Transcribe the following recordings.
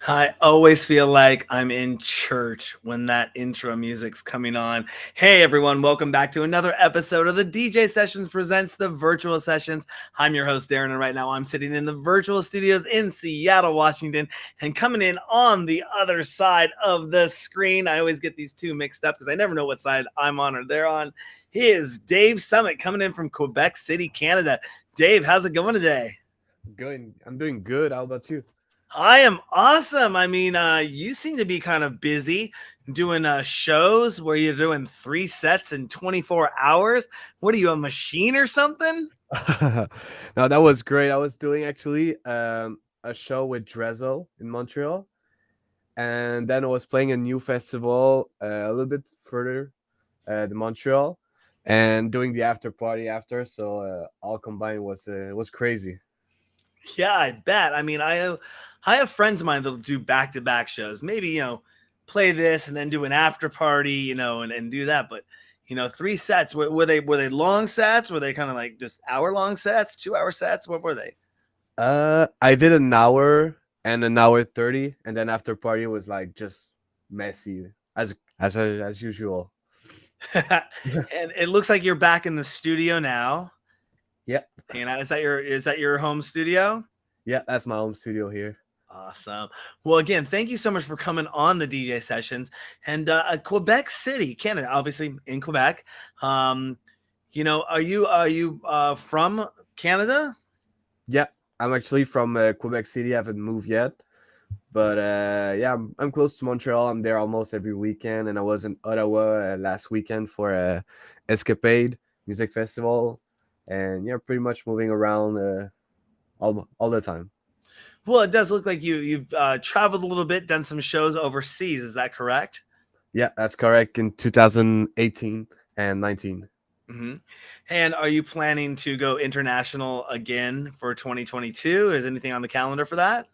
I always feel like I'm in church when that intro music's coming on. Hey everyone, welcome back to another episode of the DJ Sessions Presents the Virtual Sessions. I'm your host Darren, and right now I'm sitting in the virtual studios in Seattle, Washington, and coming in on the other side of the screen. I always get these two mixed up because I never know what side I'm on or they're on. Is Dave Summit coming in from Quebec City, Canada. Dave, how's it going today? Good. I'm doing good. How about you? I am awesome. You seem to be kind of busy doing shows where you're doing 3 sets in 24 hours. What are you, a machine or something? No, that was great. I was doing actually a show with Drezzo in Montreal, and then I was playing a new festival a little bit further to Montreal, and doing the after party after. So all combined was crazy. Yeah, I bet. I have friends of mine that'll do back-to-back shows. Maybe, play this and then do an after party, and do that. But 3 sets. Were they long sets? Were they kind of like just hour-long sets, 2-hour sets? What were they? I did an hour and an hour 30, and then after party was like just messy as usual. And it looks like you're back in the studio now. Yeah. Is that your home studio? Yeah, that's my home studio here. Awesome. Well, again, thank you so much for coming on the DJ sessions and Quebec City, Canada, obviously in Quebec. Are you from Canada? Yeah, I'm actually from Quebec City. I haven't moved yet, but yeah, I'm close to Montreal. I'm there almost every weekend, and I was in Ottawa last weekend for Escapade Music Festival, and yeah, pretty much moving around all the time. Well, it does look like you've traveled a little bit, done some shows overseas. Is that correct? Yeah, that's correct. In 2018 and 19. hmm And are you planning to go international again for 2022? Is anything on the calendar for that?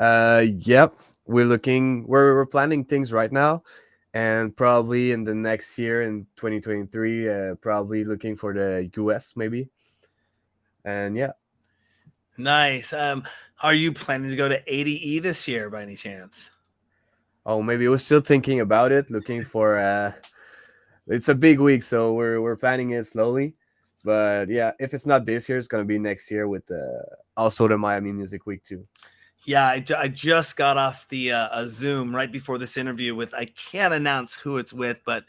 Yep, we're planning things right now, and probably in the next year in 2023, probably looking for the US maybe. And yeah. Nice. Are you planning to go to ADE this year by any chance? Oh, maybe we're still thinking about it, looking for it's a big week, so we're planning it slowly. But yeah, if it's not this year, it's gonna be next year with also the Miami Music Week too. Yeah, I just got off the a Zoom right before this interview with, I can't announce who it's with, but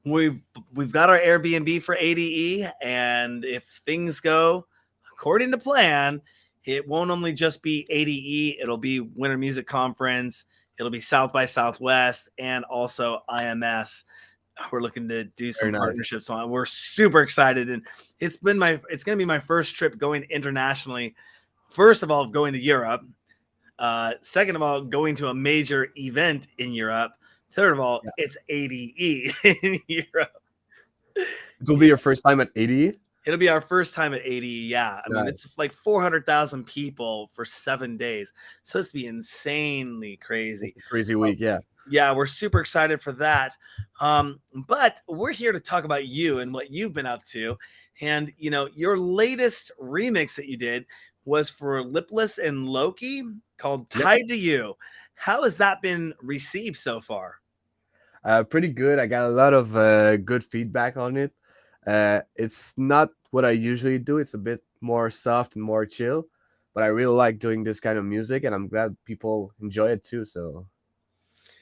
we've we've got our Airbnb for ADE, and if things go according to plan, it won't only just be ADE, it'll be Winter Music Conference, it'll be South by Southwest, and also IMS. We're looking to do some Very nice. partnerships on. We're super excited, and it's going to be my first trip going internationally. First of all, going to Europe. Second of all, going to a major event in Europe. Third of all, Yeah. it's ADE in Europe. It will be your first time at 80. It'll be our first time at ADE. Yeah. Nice. It's like 400,000 people for 7 days. So it's be insanely crazy. It's a crazy week. Yeah. Yeah, we're super excited for that. But we're here to talk about you and what you've been up to. And, your latest remix that you did was for Lipless and Loki called Yep. Tied to You. How has that been received so far? Pretty good. I got a lot of good feedback on it. It's not what I usually do. It's a bit more soft and more chill, but I really like doing this kind of music, and I'm glad people enjoy it too. So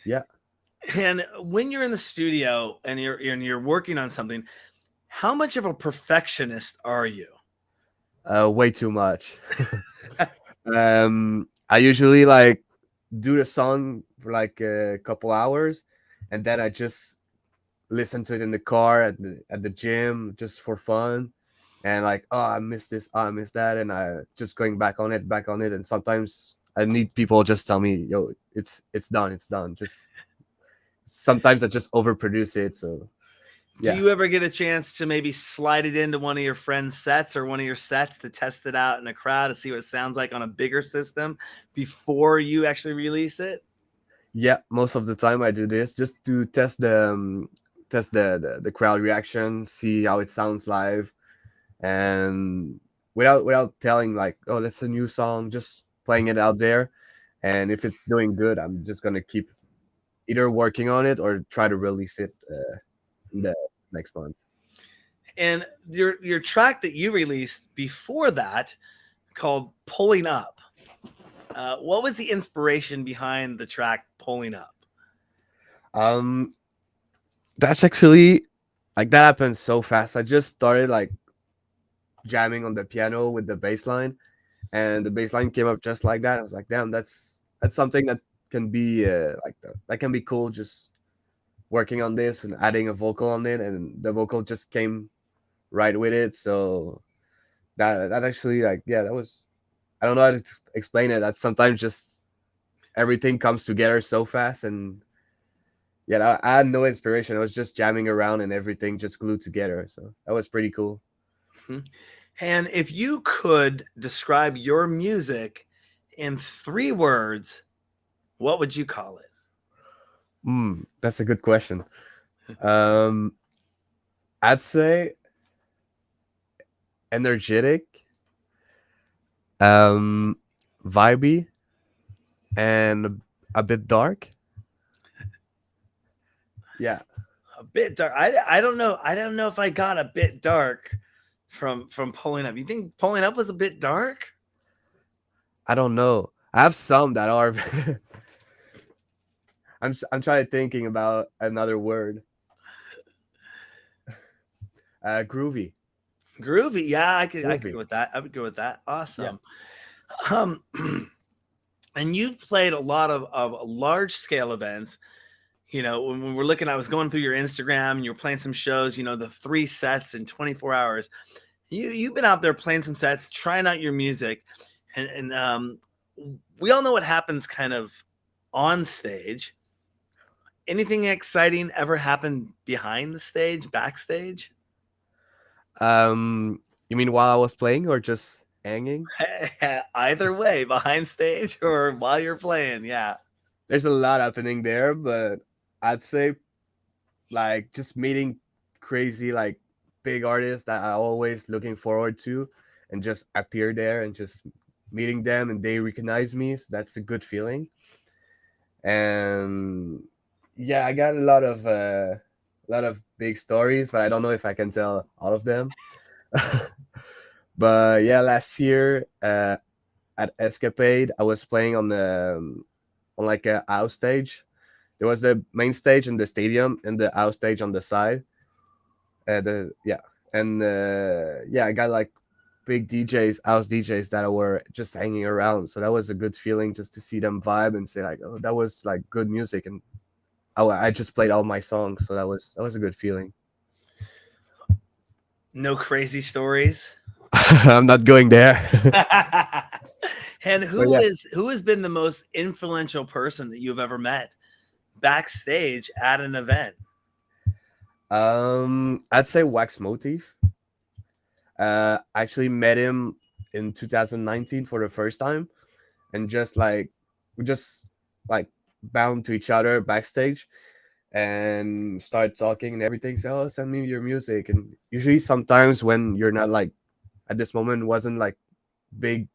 yeah. And when you're in the studio and you're working on something, how much of a perfectionist are you? Way too much. I usually like do the song for like a couple hours, and then I just listen to it in the car at the gym just for fun, and like, oh, I missed this, oh, I missed that, and I just going back on it, and sometimes I need people just tell me, yo, it's done. Just sometimes I just overproduce it, so Do yeah. you ever get a chance to maybe slide it into one of your friends' sets or one of your sets to test it out in a crowd to see what it sounds like on a bigger system before you actually release it? Yeah, most of the time I do this just to test the crowd reaction, see how it sounds live, and without telling like, oh, that's a new song, just playing it out there, And if it's doing good, I'm just gonna keep either working on it or try to release it in the next month. And your track that you released before that, called "Pulling Up," what was the inspiration behind the track "Pulling Up"? Um, that's actually like that happened so fast. I just started like jamming on the piano with the bass line, and the bass line came up just like that. I was like, damn, that's something that can be that can be cool. Just working on this and adding a vocal on it, and the vocal just came right with it. So that actually like yeah, that was I don't know how to explain it. That sometimes just everything comes together so fast, and yeah, I had no inspiration. I was just jamming around and everything just glued together. So that was pretty cool. Mhm. And if you could describe your music in 3 words, what would you call it? That's a good question. Um, I'd say energetic, um, vibey, and a bit dark. Yeah, A bit dark. I don't know. I don't know if I got a bit dark from Pulling Up. You think Pulling Up was a bit dark? I don't know. I have some that are. I'm trying thinking about another word. Groovy, Groovy. Yeah, I could groovy. go with that. I would go with that. Yeah. Awesome. Um, and you've played a lot of large scale events. You know, when we're looking, I was going through your Instagram and you're playing some shows, you know, the 3 sets in 24 hours. You've been out there playing some sets, trying out your music, and we all know what happens kind of on stage. Anything exciting ever happened behind the stage, backstage? You mean while I was playing or just hanging? Either way, behind stage or while you're playing, yeah. There's a lot happening there, but I'd say like just meeting crazy like big artists that I always looking forward to and just appear there and just meeting them and they recognize me. So that's a good feeling. And yeah, I got a lot of big stories, but I don't know if I can tell all of them. But yeah, last year at Escapade, I was playing on like a house stage. There was the main stage in the stadium and the house stage on the side. The yeah, and yeah, I got like big DJs, house DJs that were just hanging around. So that was a good feeling just to see them vibe and say like, oh, that was like good music, and I just played all my songs, so that was a good feeling. No crazy stories. I'm not going there, And but yeah, who has been the most influential person that you've ever met backstage at an event? I'd say Wax Motif. I actually met him in 2019 for the first time, and just like we just like bound to each other backstage and start talking and everything. So, oh, send me your music. And usually, sometimes when you're not like at this moment, wasn't like big,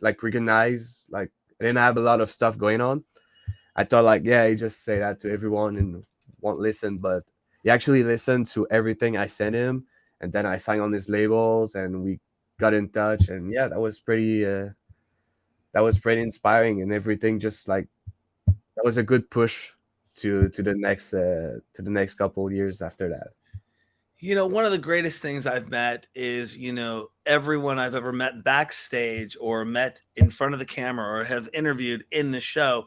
like recognized, like I didn't have a lot of stuff going on. I thought like, yeah, you just say that to everyone and won't listen, but he actually listened to everything I sent him, and then I signed on his labels, and we got in touch, and yeah, that was pretty inspiring, and everything just like that was a good push to the next couple years after that. You know, one of the greatest things I've met is, you know, everyone I've ever met backstage or met in front of the camera or have interviewed in the show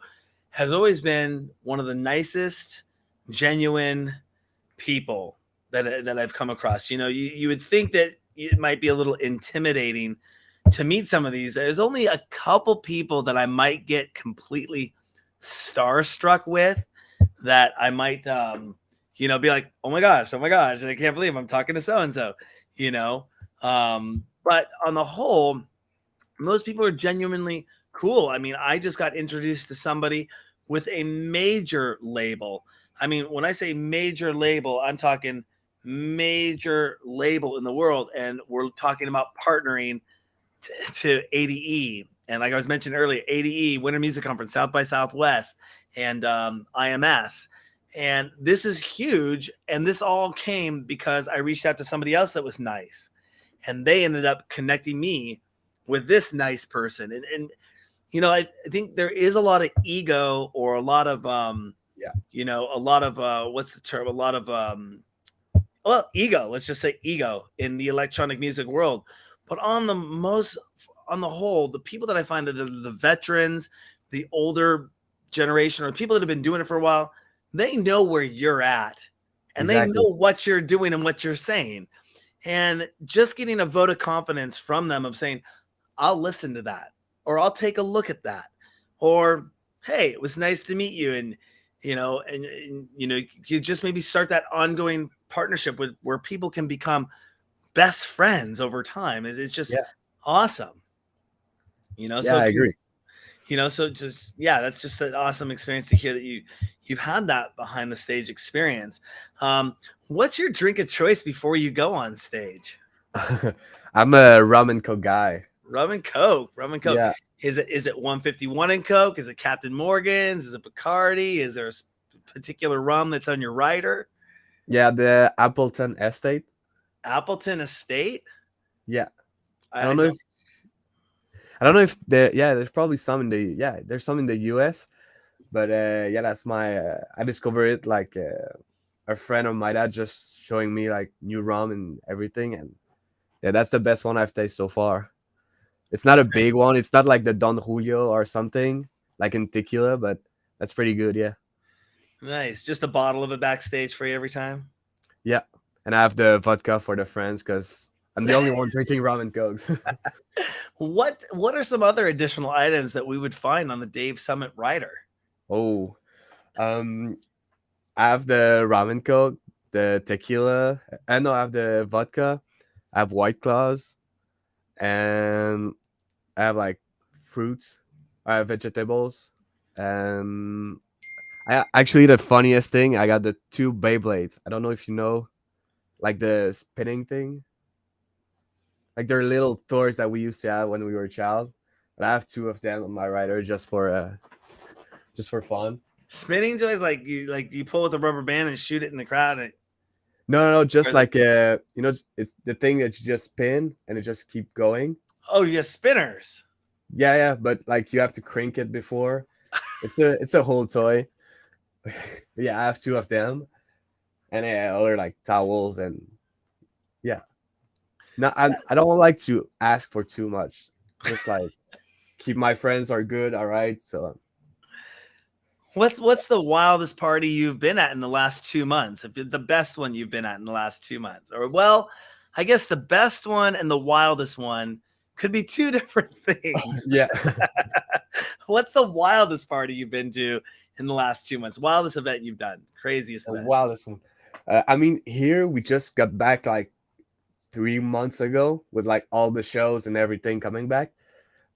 has always been one of the nicest, genuine people that I've come across. You know, you would think that it might be a little intimidating to meet some of these. There's only a couple people that I might get completely starstruck with, that I might you know, be like, oh my gosh, I can't believe I'm talking to so and so, you know. But on the whole, most people are genuinely cool. I mean, I just got introduced to somebody with a major label. I mean, when I say major label, I'm talking major label in the world, and we're talking about partnering to ADE and like I was mentioning earlier, ADE, Winter Music Conference, South by Southwest, and IMS. And this is huge. And this all came because I reached out to somebody else that was nice. And they ended up connecting me with this nice person. And I think there is a lot of ego, or a lot of, a lot of, what's the term? A lot of, ego, let's just say ego in the electronic music world. But on the whole, the people that I find that the veterans, the older generation, or people that have been doing it for a while, they know where you're at, and they know what you're doing and what you're saying. And just getting a vote of confidence from them of saying, I'll listen to that, or I'll take a look at that, or, hey, it was nice to meet you. And, you just maybe start that ongoing partnership with where people can become best friends over time. It's just awesome. So I agree. So that's just an awesome experience to hear that you've had that behind the stage experience. What's your drink of choice before you go on stage? I'm a rum and coke guy. Rum and coke. Yeah. Is it 151 in Coke? Is it Captain Morgan's? Is it Bacardi? Is there a particular rum that's on your rider? Yeah, the Appleton Estate. Appleton Estate? Yeah. I don't know if there's probably some there's some in the US, but that's I discovered it like a friend of my dad just showing me like new rum and everything, and that's the best one I've tasted so far. It's not a big one. It's not like the Don Julio or something like in tequila, but that's pretty good. Yeah. Nice. Just a bottle of it backstage for you every time. Yeah, and I have the vodka for the friends because I'm the only one drinking rum and cokes. What are some other additional items that we would find on the Dave Summit rider? Oh, I have the rum and coke, the tequila, and I have the vodka. I have White Claws, and I have like fruits. I have vegetables, and I actually, the funniest thing, I got the 2 Beyblades. I don't know if you know, like the spinning thing. Like they're little toys that we used to have when we were a child. But I have 2 of them on my rider just for fun. Spinning toys, like you pull with a rubber band and shoot it in the crowd. No, just like it's the thing that you just spin and it just keep going. Oh, you have spinners. Yeah, but like you have to crank it before. It's a whole toy. Yeah, I have 2 of them, and other like towels and No, I don't like to ask for too much. Just like keep my friends are good, all right. So, what's the wildest party you've been at in the last 2 months? If the best one you've been at in the last 2 months, or I guess the best one and the wildest one could be 2 different things. Yeah. What's the wildest party you've been to in the last 2 months? Wildest event you've done? Craziest event? The wildest one. I mean, here we just got back like 3 months ago with like all the shows and everything coming back,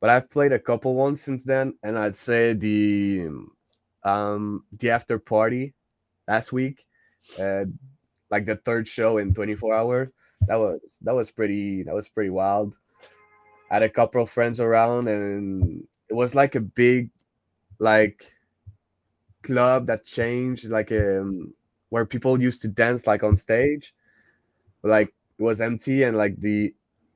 but I've played a couple ones since then, and I'd say the after party last week, like the 3rd show in 24 hours, that was pretty wild. I had a couple of friends around, and it was like a big like club that changed, like where people used to dance like on stage, but like it was empty, and like the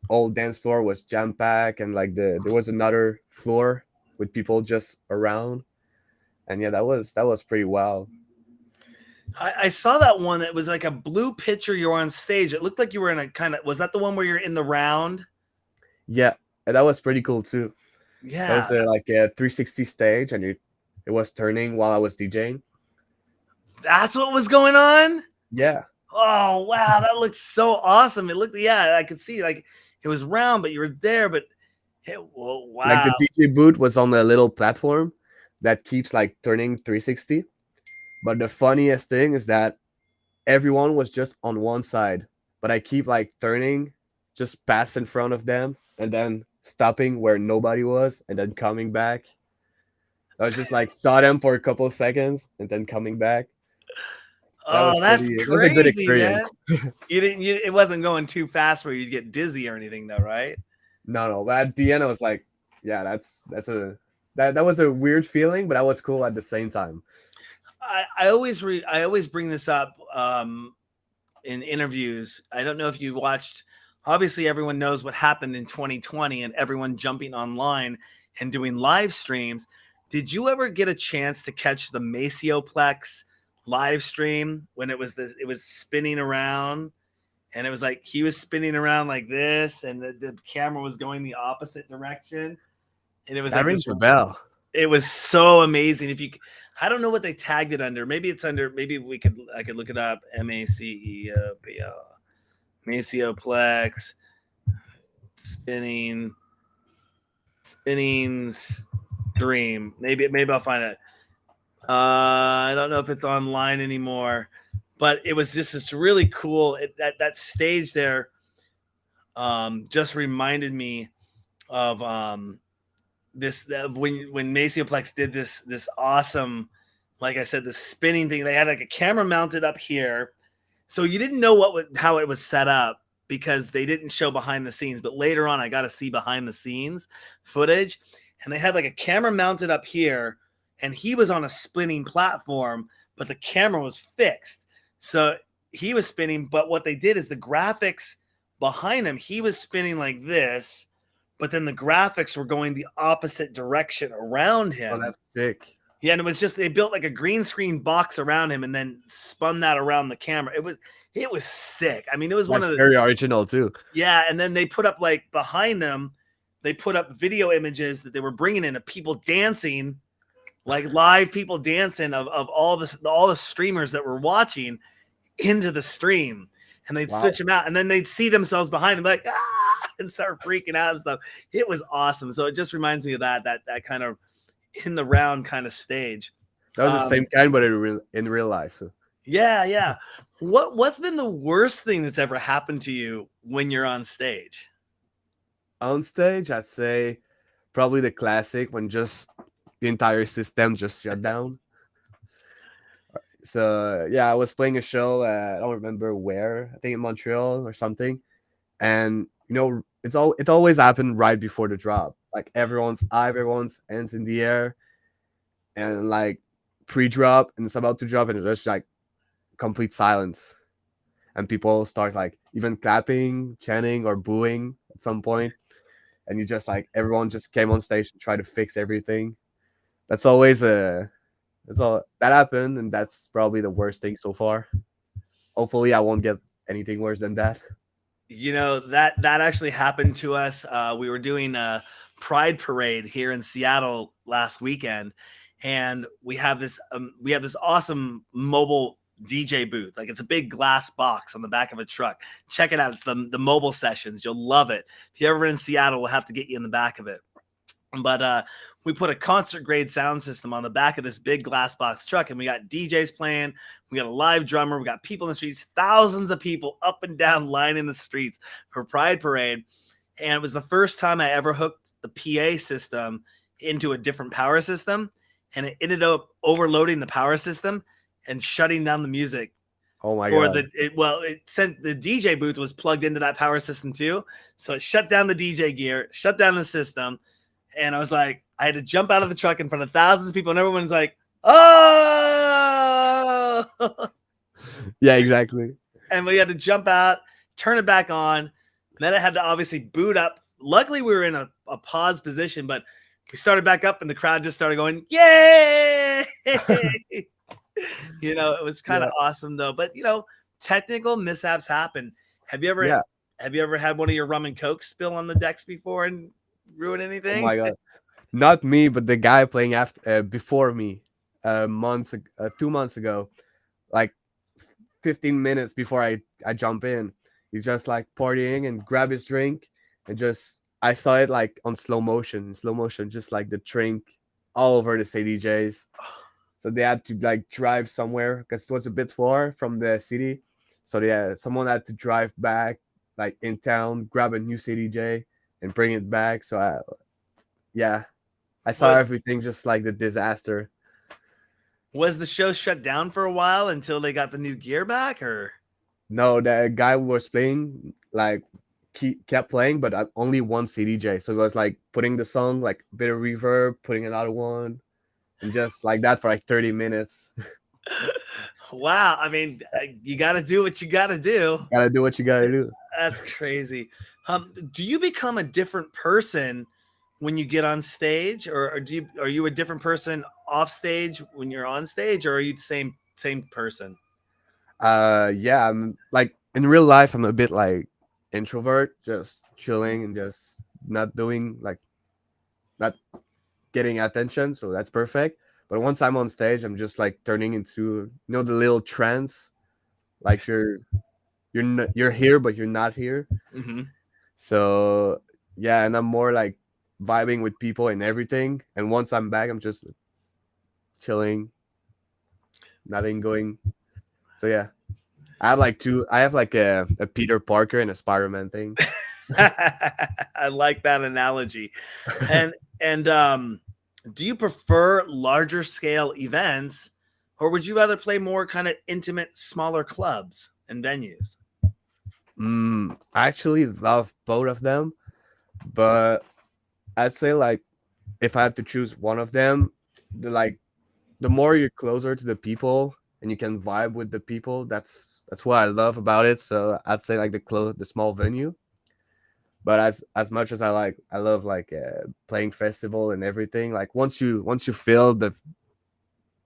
old dance floor was jam packed, and like there was another floor with people just around, and that was pretty wild. I saw that one that was like a blue picture. You were on stage. It looked like you were in a kind of, was that the one where you're in the round? Yeah, and that was pretty cool too. Yeah, that was like a 360 stage, and it was turning while I was DJing. That's what was going on. Yeah. Oh wow, that looks so awesome. It looked, I could see like it was round, but you were there. But wow, like the DJ booth was on a little platform that keeps like turning 360. But the funniest thing is that everyone was just on one side, but I keep like turning, just pass in front of them, and then stopping where nobody was, and then coming back. I was just like saw them for a couple of seconds and then coming back. That's crazy. It was a good experience. It wasn't going too fast where you'd get dizzy or anything though, right? No, but at the end I was like, yeah, that was a weird feeling, but that was cool at the same time. I always bring this up in interviews. I don't know if you watched. Obviously, everyone knows what happened in 2020 and everyone jumping online and doing live streams. Did you ever get a chance to catch the Macioplex live stream when it was spinning around, and it was like he was spinning around like this, and the camera was going the opposite direction, and it was That like this. rings a bell. It was so amazing. If you, I don't know what they tagged it under. Maybe it's under. Maybe I could look it up. Macioplex spinning stream. Maybe I'll find it. I don't know if it's online anymore, but it was just this really cool. That stage there just reminded me of this when Macioplex did this awesome, like I said, the spinning thing. They had like a camera mounted up here, so you didn't know how it was set up because they didn't show behind the scenes. But later on, I got to see behind the scenes footage, and they had like a camera mounted up here, and he was on a spinning platform, but the camera was fixed, so he was spinning. But what they did is the graphics behind him, he was spinning like this, but then the graphics were going the opposite direction around him. Oh, that's sick. Yeah, and it was just they built like a green screen box around him and then spun that around the camera. It was sick. I mean, it was That's one of the very original too. yeah, and then they put up like behind them, they put up video images that they were bringing in of people dancing, like live people dancing of all the streamers that were watching into the stream, and they'd switch them out, and then they'd see themselves behind them like and start freaking out and stuff. It was awesome. So it just reminds me of that kind of in the round kind of stage. That was the same kind, but in real life. So. Yeah. What's been the worst thing that's ever happened to you when you're on stage? On stage, I'd say probably the classic when just the entire system just shut down. So yeah, I was playing a show. I don't remember where. I think in Montreal or something. And it always happened right before the drop. Like everyone's hands in the air, and like pre-drop, and it's about to drop, and it's just like complete silence, and people start like even clapping, chanting, or booing at some point, and you just like everyone just came on stage and tried to fix everything. That's always that's all that happened, and that's probably the worst thing so far. Hopefully, I won't get anything worse than that. That actually happened to us. We were doing a Pride Parade here in Seattle last weekend, and we have this awesome mobile DJ booth. Like it's a big glass box on the back of a truck. Check it out. It's the Mobile Sessions. You'll love it. If you're ever in Seattle, we'll have to get you in the back of it. But we put a concert grade sound system on the back of this big glass box truck, and we got DJs playing. We got a live drummer. We got people in the streets, thousands of people up and down lining the streets for Pride Parade. And it was the first time I ever hooked the PA system into a different power system, and it ended up overloading the power system and shutting down the music. Oh my god! It sent the DJ booth was plugged into that power system too, so it shut down the DJ gear, shut down the system. And I was like, I had to jump out of the truck in front of thousands of people, and everyone's like, oh! Yeah, exactly. And we had to jump out, turn it back on. Then it had to obviously boot up. Luckily, we were in a pause position, but we started back up, and the crowd just started going, yay! It was kind of awesome, though. But, technical mishaps happen. Have you ever had one of your rum and coke spill on the decks before and ruin anything? Oh my god, not me, but the guy playing before me, 2 months ago, like 15 minutes before I jump in, he's just like partying and grab his drink, and I saw it like on slow motion, just like the drink all over the CDJs. So they had to like drive somewhere because it was a bit far from the city. So someone had to drive back like in town, grab a new CDJ and bring it back. So I saw everything just like the disaster. Was the show shut down for a while until they got the new gear back, or? No, the guy who was playing like kept playing, but only one CDJ. So it was like putting the song, like a bit of reverb, putting another one, and just like that for like 30 minutes. Wow. I mean, you got to do what you got to do. Gotta do what you gotta do. That's crazy. Do you become a different person when you get on stage, or are you a different person off stage when you're on stage, or are you the same person? Yeah, I'm like in real life, I'm a bit like introvert, just chilling and just not doing like not getting attention. So that's perfect. But once I'm on stage, I'm just like turning into the little trance, like you're here but you're not here. Mm-hmm. So yeah, and I'm more like vibing with people and everything. And once I'm back, I'm just chilling, nothing going. So yeah, I have like a Peter Parker and a Spider-Man thing. I like that analogy. And do you prefer larger scale events, or would you rather play more kind of intimate, smaller clubs and venues? I actually love both of them, but I'd say like if I had to choose one of them, the more you're closer to the people and you can vibe with the people, that's what I love about it. So I'd say like the small venue. But as much as I love like playing festival and everything. Like once you feel the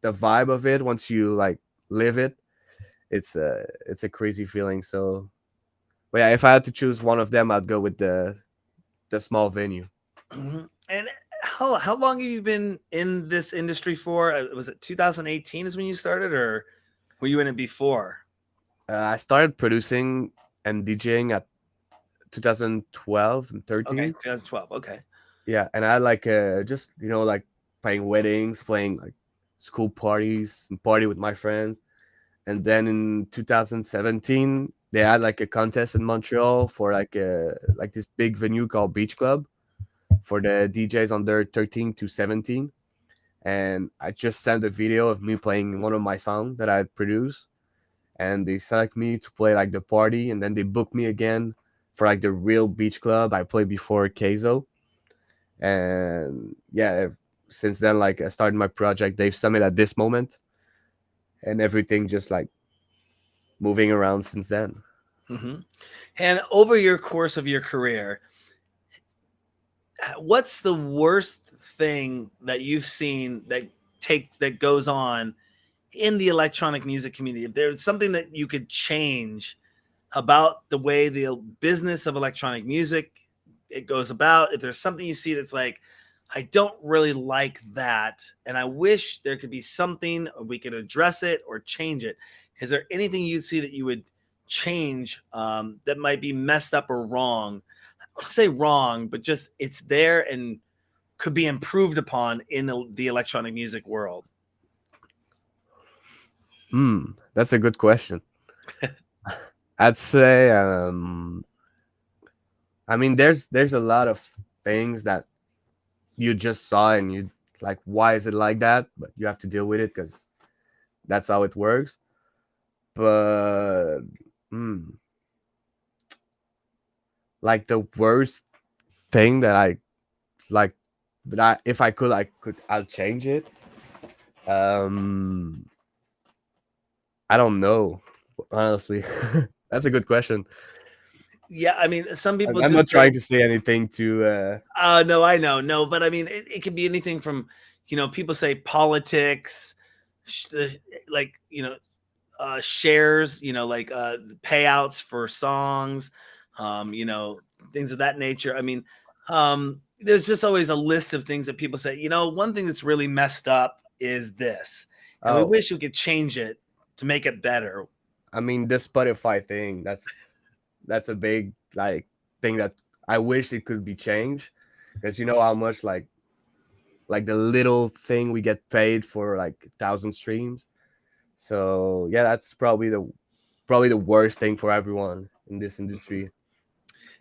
vibe of it, once you like live it, it's a crazy feeling. So, but yeah, if I had to choose one of them, I'd go with the small venue. Mhm. And how long have you been in this industry for? Was it 2018 is when you started, or were you in it before? I started producing and DJing at 2012 and Okay, 13. 2012. Okay. Yeah, and I like just like playing weddings, playing like school parties and party with my friends. And then in 2017, they had like a contest in Montreal for like this big venue called Beach Club for the DJs under 13 to 17. And I just sent a video of me playing one of my songs that I had produced, and they select me to play like the party, and then they book me again for like the real beach club I played before Keizo. And yeah, since then, like I started my project Dave Summit at this moment, and everything just like moving around since then. Hmm. And over your course of your career, what's the worst thing that you've seen that goes on in the electronic music community? If there's something that you could change about the way the business of electronic music it goes about, if there's something you see that's like, I don't really like that, and I wish there could be something we could address it or change it. Is there anything you see that you would change that might be messed up or wrong? I'll say wrong, but just it's there and could be improved upon in the electronic music world. That's a good question. I'd say, I mean, there's a lot of things that you just saw and you like, why is it like that? But you have to deal with it because that's how it works. But mm, like the worst thing that I like, but if I could, I'll change it. Um, I don't know, honestly. That's a good question. Yeah, I mean, some people I'm just not say, trying to say anything to. no, I know, no, but I mean, it could be anything from, people say politics, sh- the- like, shares, like payouts for songs, things of that nature. I mean, there's just always a list of things that people say, one thing that's really messed up is this, and we Oh, wish we could change it to make it better. I mean, the Spotify thing. That's a big like thing that I wish it could be changed, because you know how much like the little thing we get paid for like 1,000 streams. So yeah, that's probably the worst thing for everyone in this industry.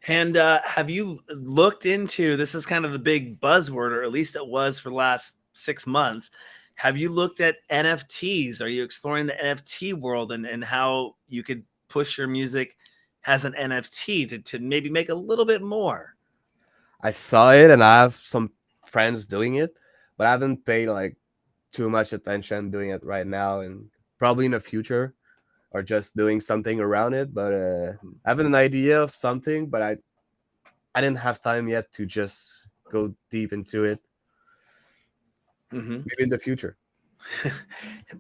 And have you looked into this? Is kind of the big buzzword, or at least it was for the last 6 months. Have you looked at NFTs? Are you exploring the NFT world and how you could push your music as an NFT to maybe make a little bit more? I saw it, and I have some friends doing it, but I haven't paid like too much attention doing it right now, and probably in the future, or just doing something around it. But I have an idea of something, but I didn't have time yet to just go deep into it. Mm-hmm. Maybe in the future.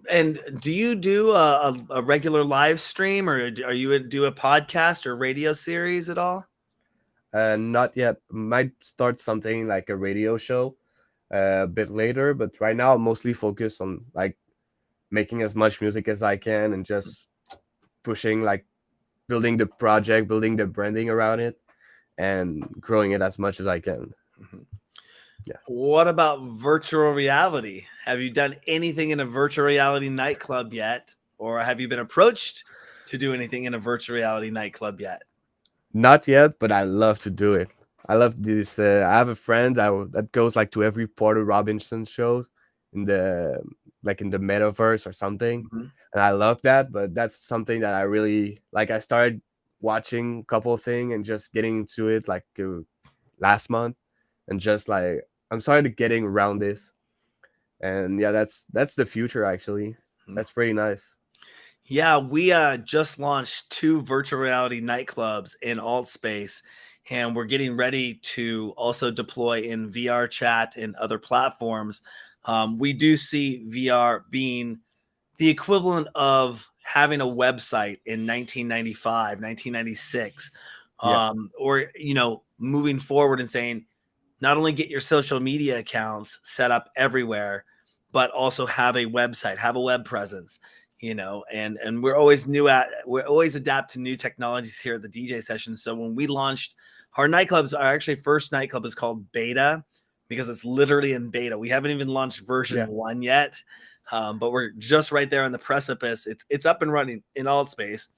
And do you do a regular live stream, or are you do a podcast or radio series at all? Not yet. Might start something like a radio show a bit later, but right now I'm mostly focused on like making as much music as I can and just pushing, like building the project, building the branding around it, and growing it as much as I can. Mhm. Yeah. What about virtual reality? Have you done anything in a virtual reality nightclub yet? Or have you been approached to do anything in a virtual reality nightclub yet? Not yet, but I love to do it. I love this. I have a friend that goes like to every Porter Robinson show in the in the metaverse or something, Mhm. and I love that. But that's something that I really like. I started watching a couple of things and just getting into it like last month, and just like I'm started getting around this, and yeah, that's the future actually. Mhm. That's pretty nice. Yeah, we just launched 2 virtual reality nightclubs in Altspace, and we're getting ready to also deploy in VR chat and other platforms. We do see VR being the equivalent of having a website in 1995, 1996, Yeah, or moving forward and saying, not only get your social media accounts set up everywhere, but also have a website, have a web presence, and we're always adapt to new technologies here at the DJ session. So when we launched our nightclubs, our actually first nightclub is called Beta because it's literally in beta. We haven't even launched version yeah, 1 yet. But we're just right there on the precipice. It's up and running in Altspace.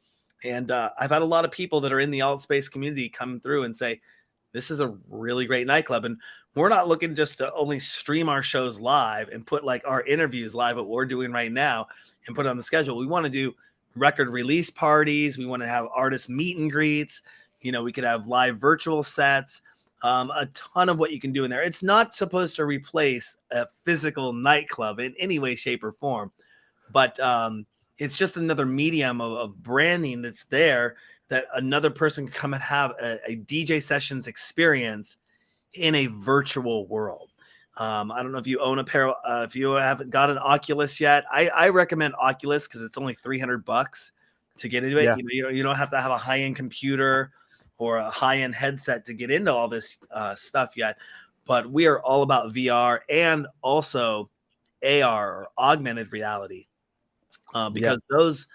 And I've had a lot of people that are in the Altspace community come through and say, this is a really great nightclub. And we're not looking just to only stream our shows live and put like our interviews live, what we're doing right now, and put it on the schedule. We want to do record release parties. We want to have artist meet and greets. We could have live virtual sets, a ton of what you can do in there. It's not supposed to replace a physical nightclub in any way, shape, or form, but it's just another medium of branding that's there that another person can come and have a DJ sessions experience in a virtual world. I don't know if you own a pair. If you haven't got an Oculus yet, I recommend Oculus because it's only $300 to get into it. yeah. You don't have to have a high end computer or a high end headset to get into all this stuff yet. But we are all about VR and also AR or augmented reality Yeah. because those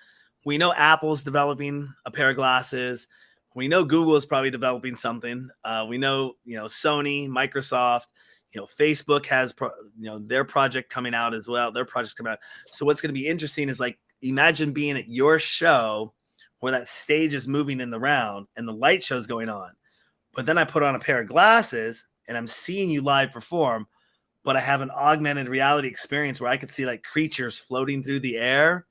we know Apple's developing a pair of glasses. We know Google is probably developing something. We know, Sony, Microsoft, Facebook has, their project coming out as well. Their project's coming out. So what's going to be interesting is like, imagine being at your show where that stage is moving in the round and the light show's going on. But then I put on a pair of glasses and I'm seeing you live perform, but I have an augmented reality experience where I could see like creatures floating through the air,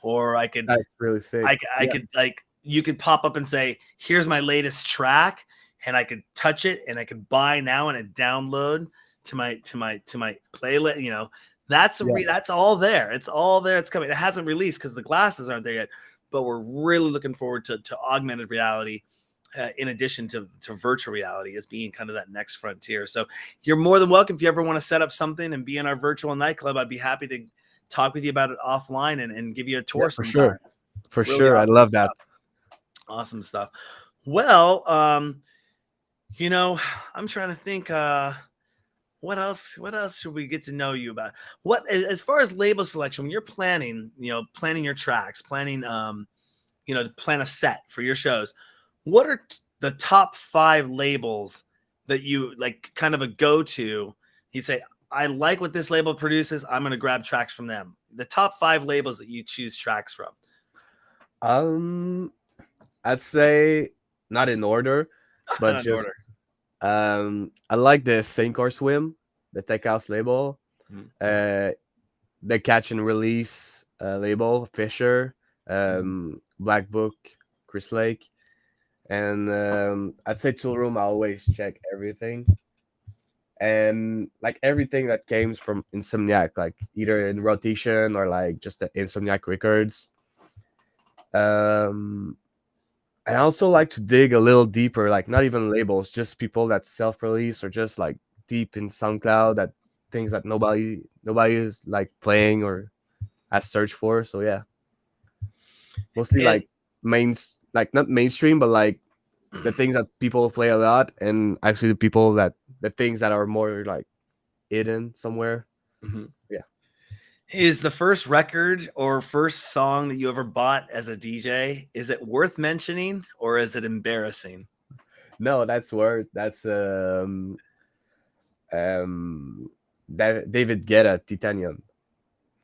or I could That's really sick. I could like you could pop up and say, "Here's my latest track," and I could touch it and I could buy now and it download to my playlist. That's all there. It's all there. It's coming. It hasn't released because the glasses aren't there yet, but we're really looking forward to augmented reality. In addition to virtual reality as being kind of that next frontier. So you're more than welcome. If you ever want to set up something and be in our virtual nightclub, I'd be happy to talk with you about it offline and give you a tour Yeah, for sometime. sure. For Really sure. I awesome love that. stuff. Awesome stuff. Well, I'm trying to think what else should we get to know you about? What as far as label selection, when you're planning your tracks, planning to plan a set for your shows, what are the top 5 labels that you like kind of a go-to? You'd say, I like what this label produces, I'm going to grab tracks from them. The top 5 labels that you choose tracks from. I'd say not in order, but Not in just order. I like the Sink or Swim, the Tech House label, Mhm. the Catch and Release label, Fisher, Mhm. Black Book, Chris Lake. And I'd say Tool Room, I always check everything, and like everything that came from Insomniac, like either in rotation or like just the Insomniac records. Um, and I also like to dig a little deeper, like not even labels, just people that self-release or just like deep in SoundCloud, that things that nobody is like playing or has searched for. So yeah, mostly And like like not mainstream, but like the things that people play a lot, and actually the things that are more like hidden somewhere. Mhm. Yeah. Is the first record or first song that you ever bought as a DJ, is it worth mentioning or is it embarrassing? No, that's word. That's um David Guetta, Titanium.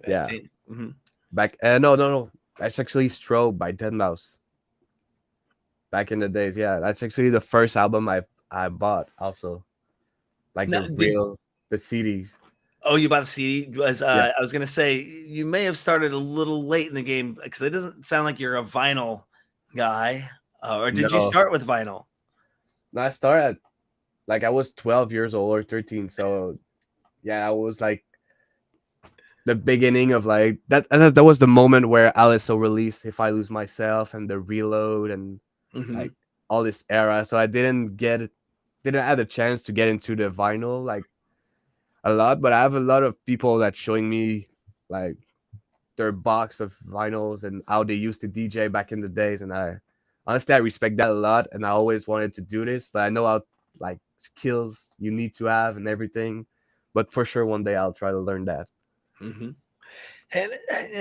Yeah. Mhm. Back no. That's actually Strobe by Dead Mouse. Back in the days. Yeah. That's actually the first album I bought also. Like Now, the CDs. oh, you bought the CD? Was Yeah. I was gonna say you may have started a little late in the game because it doesn't sound like you're a vinyl guy, or did you No. start with vinyl? No, I started at, like I was 12 years old or 13. So yeah, I was like the beginning of like that was the moment where Alisson released If I Lose Myself and the Reload and Mhm. like all this era. So I didn't have a chance to get into the vinyl like a lot, but I have a lot of people that showing me like their box of vinyls and how they used to DJ back in the days, and I honestly I respect that a lot, and I always wanted to do this, but I know how like skills you need to have and everything. But for sure one day I'll try to learn that. Mhm. And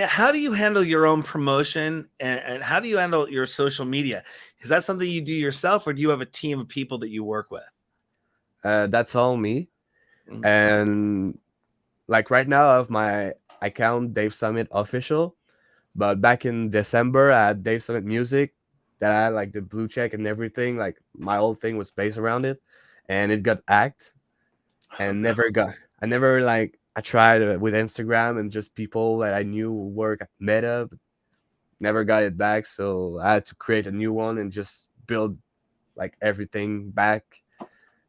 how do you handle your own promotion and how do you handle your social media? Is that something you do yourself or do you have a team of people that you work with? That's all me. Mm. And like right now I have my account Dave Summit official, but back in December I had Dave Summit Music that I had like the blue check and everything. Like my whole thing was based around it, and it got hacked Oh, and no. I never like I tried with Instagram and just people that I knew work at Meta, but never got it back. So I had to create a new one and just build like everything back.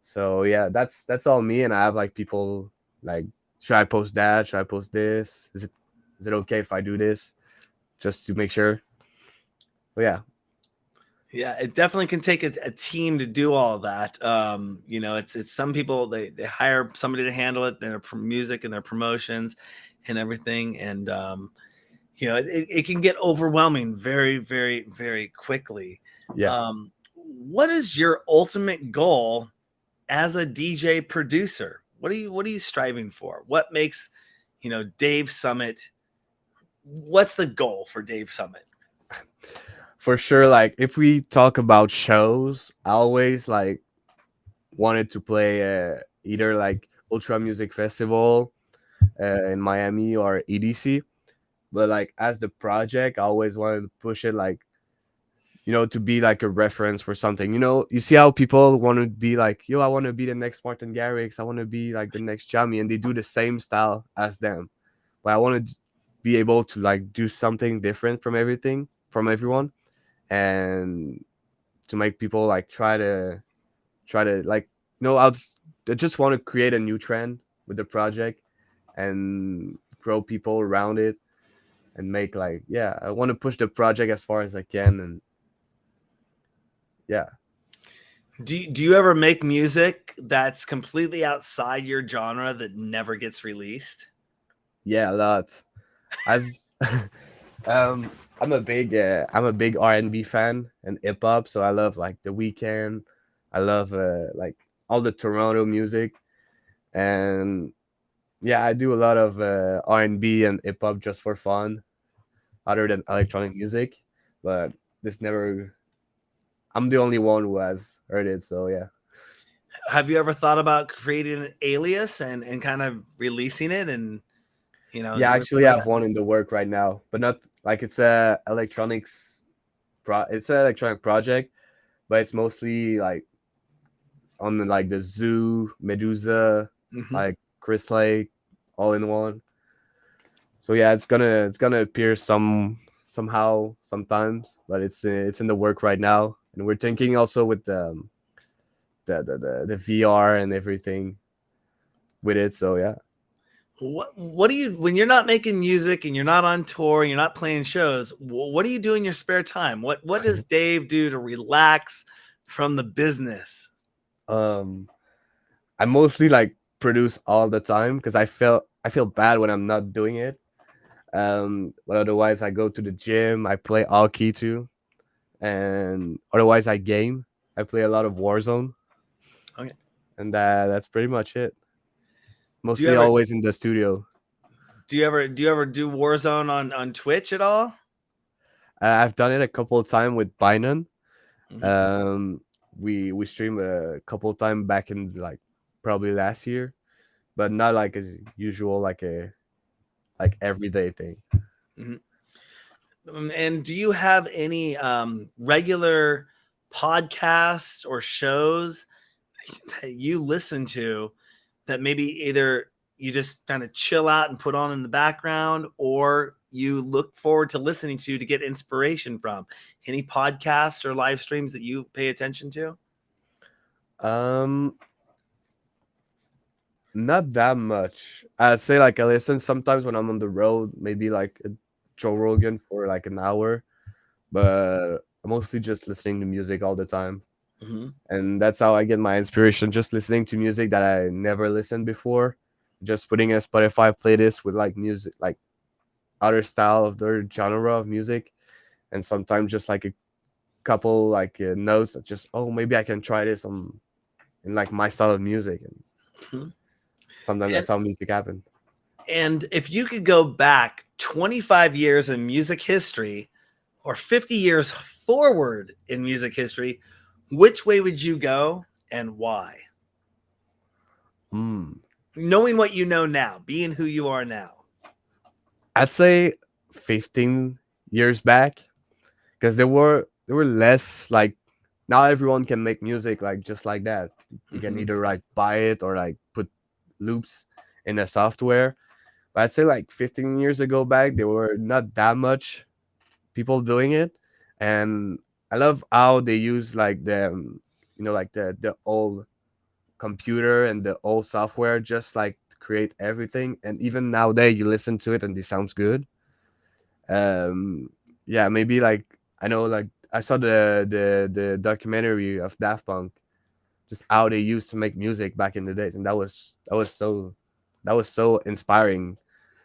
So yeah, that's all me. And I have like people like, should I post that? Should I post this? Is it okay if I do this? Just to make sure. But yeah. Yeah, it definitely can take a team to do all of that. It's some people they hire somebody to handle it, their music and their promotions and everything. And it can get overwhelming very, very, very quickly. Yeah. What is your ultimate goal as a DJ producer? What are you striving for? What makes, Dave Summit? What's the goal for Dave Summit? For sure, like if we talk about shows, I always like wanted to play either like Ultra Music Festival in Miami or EDC. But like as the project, I always wanted to push it like, to be like a reference for something. You see how people want to be like, yo, I want to be the next Martin Garrix, I want to be like the next Jamie, and they do the same style as them. But I want to be able to like do something different from everyone, and to make people like try to like I just want to create a new trend with the project and grow people around it, and make like, yeah, I want to push the project as far as I can. And yeah. Do you ever make music that's completely outside your genre that never gets released? Yeah, a lot. As um I'm a big R&B fan and hip hop, so I love like The Weeknd. I love like all the Toronto music. And yeah, I do a lot of R&B and hip hop just for fun, other than electronic music. But this never I'm the only one who has heard it, so yeah. Have you ever thought about creating an alias and kind of releasing it and Yeah, doing actually something I like have that? one in the work right now, but not like it's an electronic project, but it's mostly like on like the Zoo, Medusa, Mhm. like Chris Lake, all in one. So yeah, it's gonna appear somehow sometimes, but it's in the work right now, and we're thinking also with the VR and everything with it. So yeah. What do you, when you're not making music and you're not on tour, you're not playing shows, what do you do in your spare time? What does Dave do to relax from the business? Um, I mostly like produce all the time because I feel bad when I'm not doing it. But otherwise I go to the gym, I play hockey too, and otherwise I game. I play a lot of Warzone, Okay. and that's pretty much it. Do you Mostly ever always in the studio. do Warzone on Twitch at all? I've done it a couple of times with Binance. Mhm. Um, we streamed a couple of times back in like probably last year, but not like as usual, like a like everyday thing. Mhm. And do you have any regular podcasts or shows that you listen to that maybe either you just kind of chill out and put on in the background, or you look forward to listening to get inspiration from? Any podcasts or live streams that you pay attention to? Um, Not that much. I'd say like I listen sometimes when I'm on the road, maybe like a Joe Rogan for like an hour, but I'm mostly just listening to music all the time. Mhm. And that's how I get my inspiration, just listening to music that I never listened before, just putting a Spotify playlist with like music, like other style of their genre of music, and sometimes just like a couple like notes that just, oh, maybe I can try this on in like my style of music, and Mhm. sometimes And that's how music happens. and if you could go back 25 years in music history or 50 years forward in music history, which way would you go and why? Hmm. Knowing what you know now, being who you are now. I'd say 15 years back, because there were less like, now everyone can make music like just like that. You can Mhm. either like buy it or like put loops in a software. But I'd say like 15 years ago back, there were not that much people doing it, and I love how they use like like the old computer and the old software just like to create everything. And even nowadays, you listen to it and it sounds good. um yeah, maybe like I know, like I saw the documentary of Daft Punk, just how they used to make music back in the days, and that was so inspiring.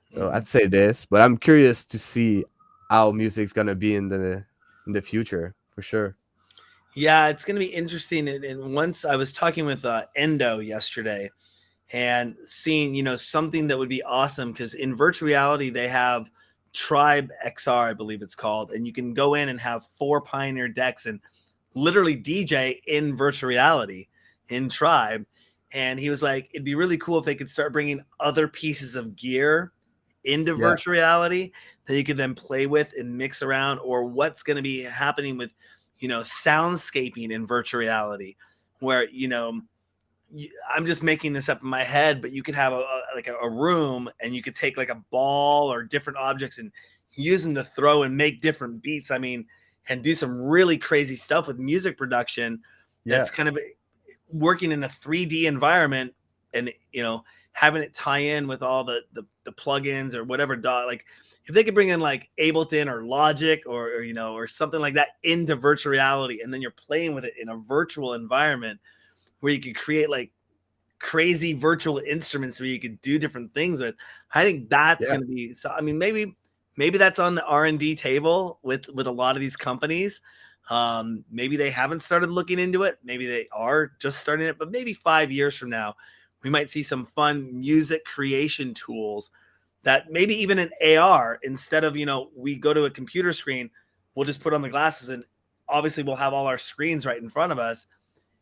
So Mhm. I'd say this, but I'm curious to see how music's gonna be in the future for sure. Yeah, it's going to be interesting. And once I was talking with Endo yesterday and seeing, something that would be awesome because in virtual reality, they have Tribe XR, I believe it's called, and you can go in and have 4 Pioneer decks and literally DJ in virtual reality in Tribe. And he was like, it'd be really cool if they could start bringing other pieces of gear into Yeah, virtual reality that you could then play with and mix around, or what's going to be happening with, soundscaping in virtual reality, where, I'm just making this up in my head, but you could have a room and you could take like a ball or different objects and use them to throw and make different beats. I mean, and do some really crazy stuff with music production yeah, that's kind of working in a 3D environment, and having it tie in with all the plugins or whatever. Like if they could bring in like Ableton or Logic or something like that into virtual reality, and then you're playing with it in a virtual environment where you could create like crazy virtual instruments where you could do different things with. I think that's yeah, going to be so. I mean, maybe that's on the R&D table with a lot of these companies. Maybe they haven't started looking into it. Maybe they are just starting it. But maybe 5 years from now, we might see some fun music creation tools that maybe even in AR, instead of we go to a computer screen, we'll just put on the glasses and obviously we'll have all our screens right in front of us,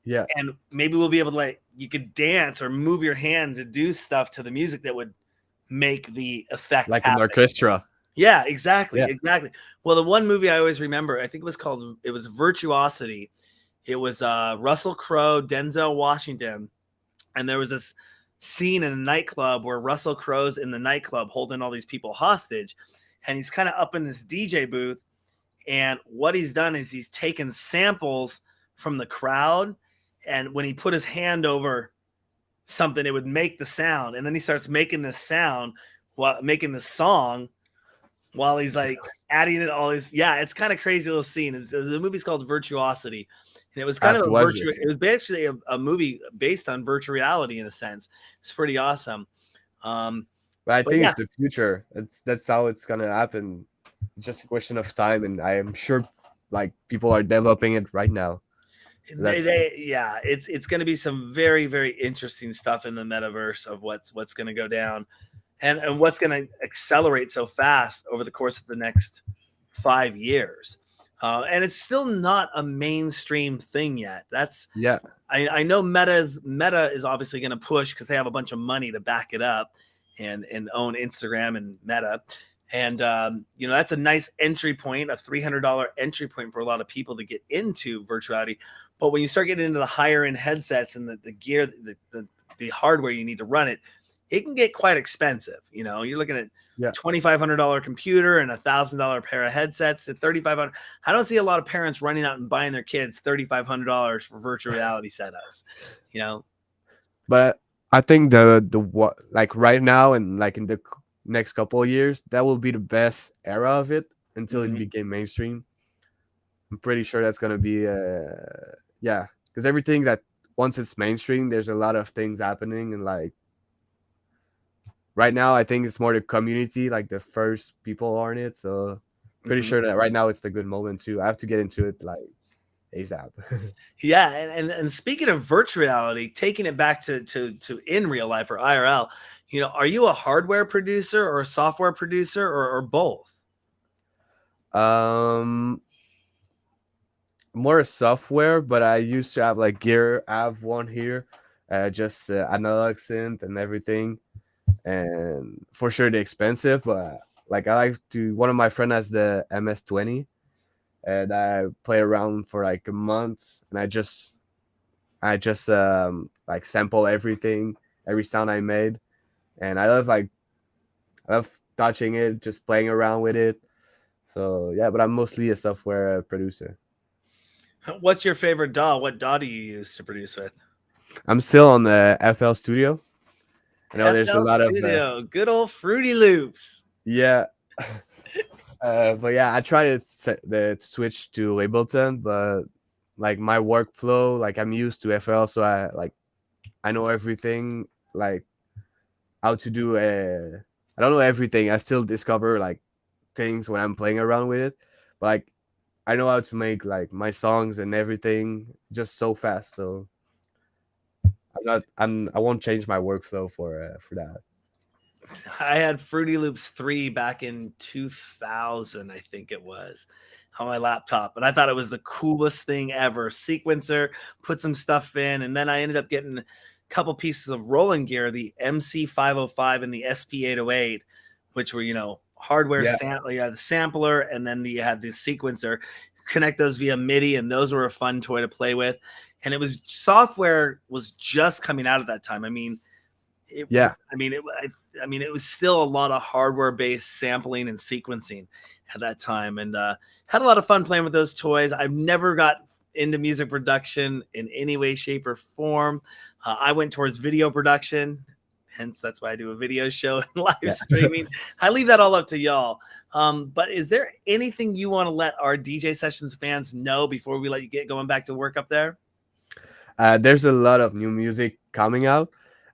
yeah. and maybe we'll be able to, like, you could dance or move your hand to do stuff to the music that would make the effect Like an happen. orchestra. Yeah, exactly, Yeah, exactly. Well, the one movie I always remember, I think it was Virtuosity. It was Russell Crowe, Denzel Washington, and there was this scene in a nightclub where Russell Crowe's in the nightclub holding all these people hostage, and he's kind of up in this DJ booth, And what he's done is he's taken samples from the crowd, and when he put his hand over something, it would make the sound, and then he starts making this sound while making the song while he's like adding it all his. Yeah, it's kind of crazy little scene. The movie's called Virtuosity, and it was I kind have of to a watch virtual. this. It was basically a movie based on virtual reality in a sense. It's pretty awesome. But I But think yeah, it's the future. That's how it's gonna happen. Just a question of time, and I am sure like people are developing it right now. That's yeah, it's going to be some very very interesting stuff in the metaverse of what's going to go down, and what's going to accelerate so fast over the course of the next 5 years. And it's still not a mainstream thing yet. That's yeah. I know Meta is obviously going to push because they have a bunch of money to back it up and own Instagram and Meta. And that's a nice entry point, a $300 entry point for a lot of people to get into virtuality. But when you start getting into the higher end headsets and the gear, the hardware you need to run it, it can get quite expensive. You're looking at $2,500 computer and $1,000 pair of headsets at $3,500. I don't see a lot of parents running out and buying their kids $3,500 for virtual reality setups. But I think the what like right now and like in the next couple of years, that will be the best era of it until it became mainstream. I'm pretty sure that's gonna be yeah, because everything that once it's mainstream, there's a lot of things happening, and like right now, I think it's more the community, like the first people on it. So pretty sure that right now it's the good moment too. I have to get into it like ASAP. Yeah, and speaking of virtual reality, taking it back to in real life or IRL, are you a hardware producer or a software producer or both? More software, but I used to have like gear. I have one here, just analog synth and everything, and for sure they're expensive. But like I like to. One of my friend has the MS-20, and I play around for like a month, and I just like sample everything, every sound I made, and I love touching it, just playing around with it. So yeah, but I'm mostly a software producer. What's your favorite DAW? What DAW do you use to produce with? I'm still on the FL Studio. I know there's a FL lot of Studio, good old Fruity Loops. yeah, but yeah, I try to switch to Ableton, but like my workflow, like I'm used to FL, so I know everything, like how to do I don't know everything. I still discover like things when I'm playing around with it, but like I know how to make like my songs and everything just so fast. So I won't change my workflow for that. I had Fruity Loops 3 back in 2000, I think it was, on my laptop. And I thought it was the coolest thing ever. Sequencer, put some stuff in, and then I ended up getting a couple pieces of rolling gear, the MC505 and the SP808, which were, hardware the sampler, and then you had the sequencer. Connect those via MIDI, and those were a fun toy to play with. And software was just coming out at that time. I mean, it was still a lot of hardware-based sampling and sequencing at that time, and had a lot of fun playing with those toys. I've never got into music production in any way, shape, or form. I went towards video production, hence that's why I do a video show and live streaming. I leave that all up to y'all. But is there anything you want to let our DJ Sessions fans know before we let you get going back to work up there? There's a lot of new music coming out.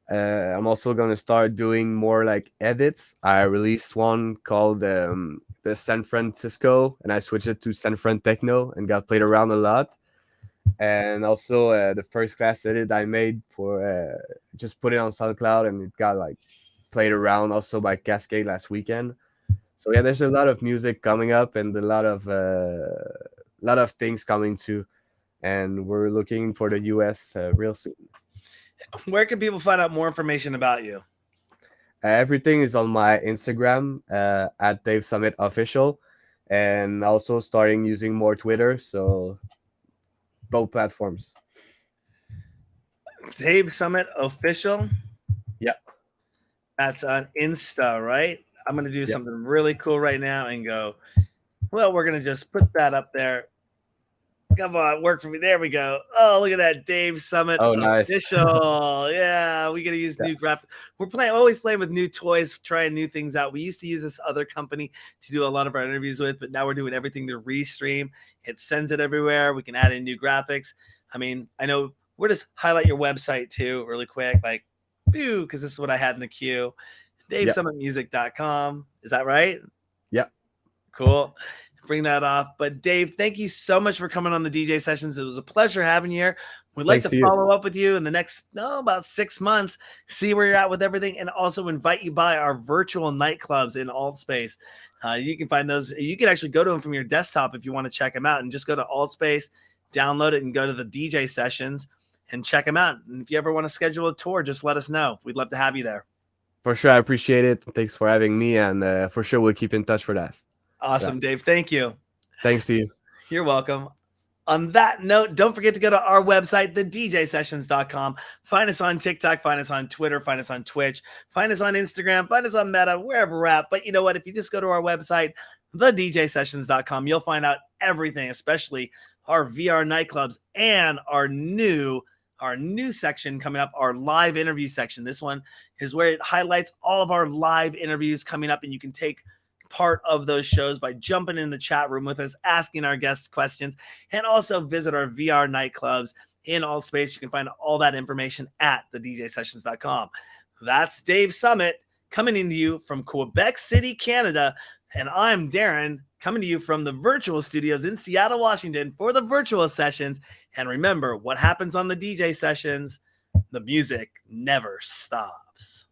I'm also gonna start doing more like edits. I released one called the San Francisco, and I switched it to San Fran Techno and got played around a lot. And also the first class edit I made for just put it on SoundCloud, and it got like played around also by Cascade last weekend. So yeah, there's a lot of music coming up and a lot of things coming too, and we're looking for the US real soon. Where can people find out more information about you? Everything is on my Instagram at Dave Summit Official, and also starting using more Twitter. So both platforms. Dave Summit Official. Yeah, that's on Insta, right? I'm gonna do something really cool right now and go Well, we're going to just put that up there. Come on, work for me. There we go. Oh, look at that, Dave Summit nice. official. Yeah, we got to use new graphics. We're always playing with new toys, trying new things out. We used to use this other company to do a lot of our interviews with, but now we're doing everything to restream. It sends it everywhere. We can add in new graphics. I mean, I know we'll just highlight your website too, really quick, like, because this is what I had in the queue. DaveSummitMusic.com. Is that right? Yep. Cool. Bring that off. But Dave, thank you so much for coming on the DJ Sessions. It was a pleasure having you here. We'd like to follow up with you in the next, about 6 months, see where you're at with everything, and also invite you by our virtual nightclubs in AltSpace. You can find those. You can actually go to them from your desktop if you want to check them out, and just go to AltSpace, download it, and go to the DJ Sessions and check them out. And if you ever want to schedule a tour, just let us know. We'd love to have you there. For sure. I appreciate it. Thanks for having me. And for sure, we'll keep in touch for that. Awesome, Dave. Thank you. Thanks to you. You're welcome. On that note, don't forget to go to our website, thedjsessions.com. Find us on TikTok, find us on Twitter, find us on Twitch, find us on Instagram, find us on Meta, wherever we're at. But you know what? If you just go to our website, thedjsessions.com, you'll find out everything, especially our VR nightclubs and our new section coming up, our live interview section. This one is where it highlights all of our live interviews coming up, and you can take part of those shows by jumping in the chat room with us, asking our guests questions, and also visit our VR nightclubs in AltSpace. You can find all that information at thedjsessions.com. That's Dave Summit coming into you from Quebec City, Canada, and I'm Darren coming to you from the virtual studios in Seattle, Washington for the virtual sessions. And remember, what happens on the DJ sessions, the music never stops.